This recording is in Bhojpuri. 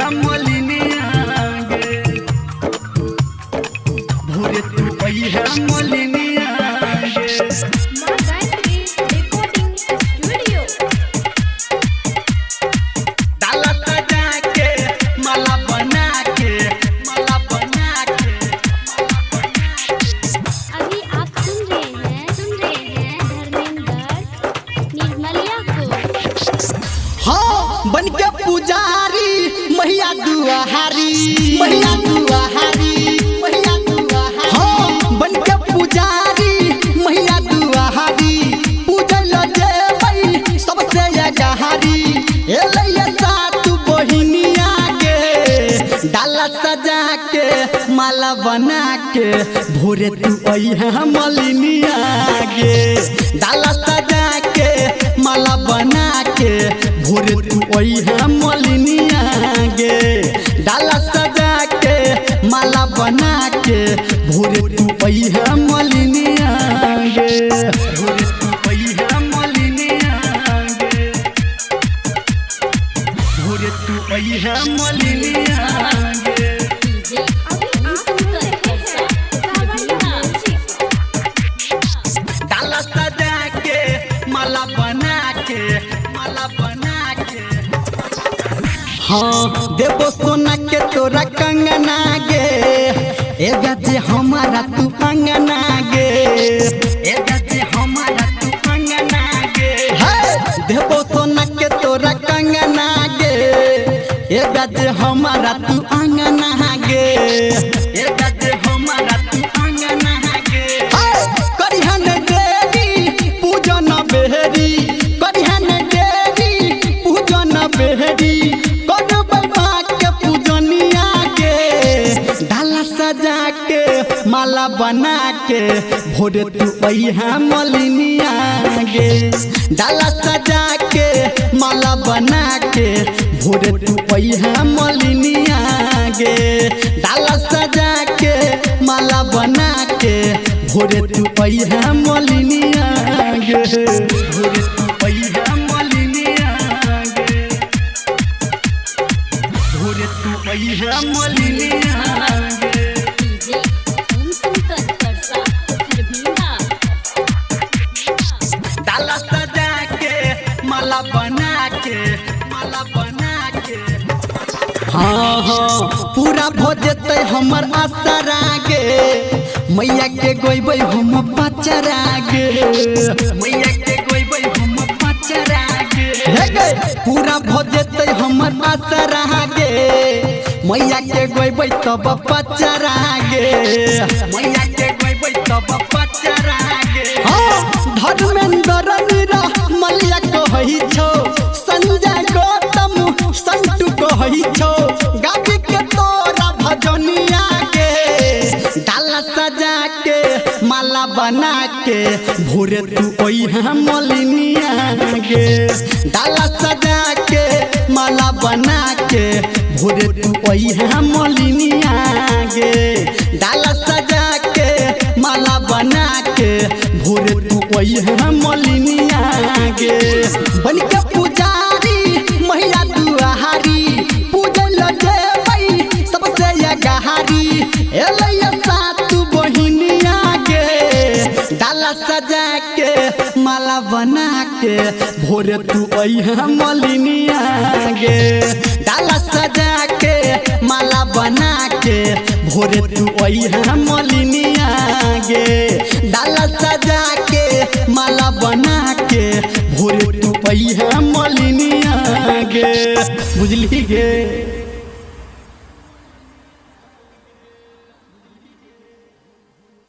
मलिनिया गे भोरे तू अइहा मलिनिया गे। माँ गायत्री रिकॉर्डिंग स्टूडियो। डाला सजा के माला बना के माला बना के। अभी आप सुन रहे हैं धर्मेंद्र निर्मलिया को। हाँ बन के पुजारी मैया दुआहारी मैया दुआहारी मैया दुआहारी। हाँ बन के पुजारी मैया दुआहारी पूजल जेबै सबसे अगहारी एलैया सात बहिनिया के। डाला सजा के माला बना के भोरे तू अइहा मलिनिया गे। डाला सजा के माला बना के भोरे तू अइहा मलिनिया गे। डाला सजा के माला बना के भोरे तू अइहा मलिनिया गे। भोरे तू अइहा मलिनिया गे। भोरे तू अइहा मलिनिया गे। अभी आप सुन रहे हैं डाला सजा के माला बना के माला बना के। हाँ देवो सोना के तोरा कंगना गे ए गजे हमारा तू अंगना गे ए गजे हमारा तू अंगना गे। हे देवो सोना के तोरा कंगना गे ए गजे हमारा तू अंगना गे ए गजे हमारा तू अंगना गे। करिहन देवी पूजन बेहरी करिहन देवी पूजन बेहरी करबै माँ के पूजनिया गे। डाला सजा के माला बना के भोरे तू अइहा मलिनिया गे। डाला सजा के माला बना के भोरे तू अइहा मलिनिया गे। डाला सजा के माला बना के भोरे तू अइहा मलिनिया गे। भोरे तू अइहा मलिनिया गे। भोरे तू अइहा मलिनिया गे। ओम शंकर परसा खरभिंडा। डाला सजा के माला बना के माला बना के। हाँ हाँ पूरा भो जेतै हमर आसरा गे मैया के गोइबै हम पचरा गे मैया के गोइबै हम पचरा गे। हे गे पूरा भो जेतै हमर आसरा गे मैया के गोइबै तब पचरा गे मैया के गोइबै तब पचरा गे। हाँ धर्मेंद्र निर्मलिया कहै छौ संजय गौतम संतु कहै छौ गाबी के तोरा भजनिया गे। डाला सजा के माला बना के भोरे तू अइहा मलिनिया गे। डाला सजा के माला बना के भोरे तू अइहा मलिनिया गे। डाला सजा के माला बना के भोरे तू अइहा मलिनिया गे। बन के पुजारी मैया दुआहारी पूजल जेबै सबसे अगहारी एलैया सात बहिनिया गे। डाला सजा के माला बना के भोरे तू अइहा मलिनिया गे। डाला सजा के माला बना के भोरे तू अइहा मलिनिया गे। डाला सजा के माला बना के भोरे तू अइहा मलिनिया गे। बुझली गे।